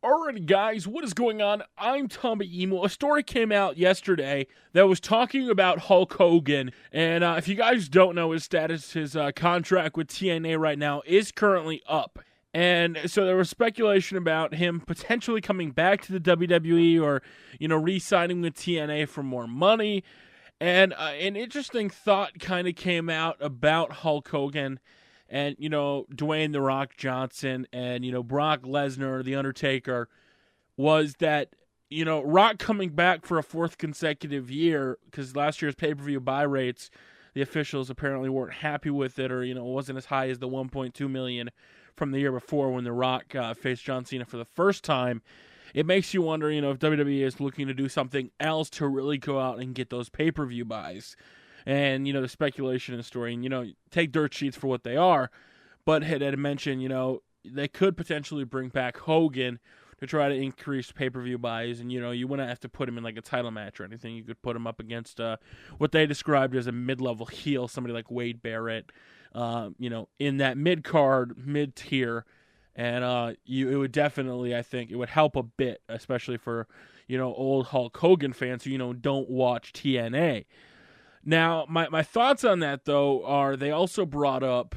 Alright guys, what is going on? I'm Tubby Emo. A story came out yesterday that was talking about Hulk Hogan, and if you guys don't know his status, his contract with TNA right now is currently up. And so there was speculation about him potentially coming back to the WWE or, re-signing with TNA for more money. And an interesting thought kind of came out about Hulk Hogan and, Dwayne "The Rock" Johnson and, Brock Lesnar, The Undertaker, was that, Rock coming back for a fourth consecutive year, because last year's pay-per-view buy rates, the officials apparently weren't happy with it, or, it wasn't as high as the 1.2 million from the year before when The Rock faced John Cena for the first time. It makes you wonder, if WWE is looking to do something else to really go out and get those pay-per-view buys. And, the speculation in the story, and, take dirt sheets for what they are, but had mentioned, they could potentially bring back Hogan to try to increase pay-per-view buys, and, you wouldn't have to put him in, like, a title match or anything. You could put him up against what they described as a mid-level heel, somebody like Wade Barrett, in that mid-card, mid-tier, and it would definitely, I think, it would help a bit, especially for, old Hulk Hogan fans who, don't watch TNA. Now, my thoughts on that, though, are they also brought up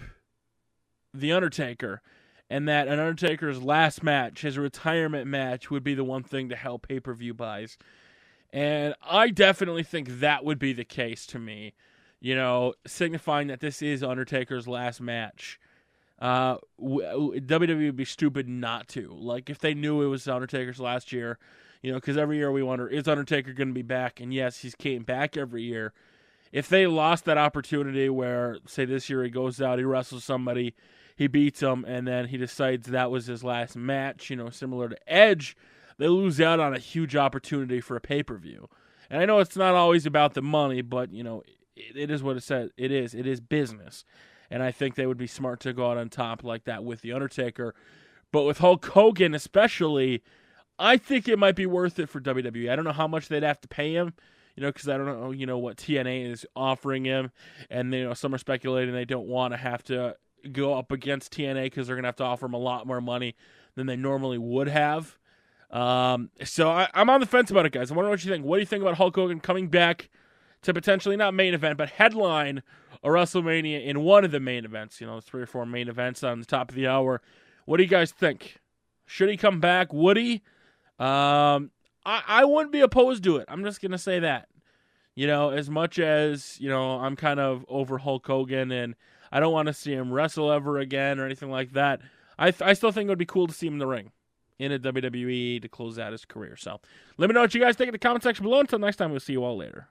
The Undertaker, and that an Undertaker's last match, his retirement match, would be the one thing to help pay-per-view buys. And I definitely think that would be the case to me, signifying that this is Undertaker's last match. WWE would be stupid not to. Like, if they knew it was Undertaker's last year, because every year we wonder, is Undertaker going to be back? And yes, he's came back every year. If they lost that opportunity where, say this year he goes out, he wrestles somebody, he beats them, and then he decides that was his last match, similar to Edge, they lose out on a huge opportunity for a pay-per-view. And I know it's not always about the money, but, it is what it says. It is. It is business. And I think they would be smart to go out on top like that with The Undertaker. But with Hulk Hogan especially, I think it might be worth it for WWE. I don't know how much they'd have to pay him, because I don't know, what TNA is offering him. And, some are speculating they don't want to have to go up against TNA because they're going to have to offer him a lot more money than they normally would have. So I'm on the fence about it, guys. I wonder what you think. What do you think about Hulk Hogan coming back to potentially not main event, but headline a WrestleMania in one of the main events? 3 or 4 main events on the top of the hour. What do you guys think? Should he come back? Would he? I wouldn't be opposed to it. I'm just going to say that. As much as, I'm kind of over Hulk Hogan and I don't want to see him wrestle ever again or anything like that, I still think it would be cool to see him in the ring in a WWE to close out his career. So let me know what you guys think in the comment section below. Until next time, we'll see you all later.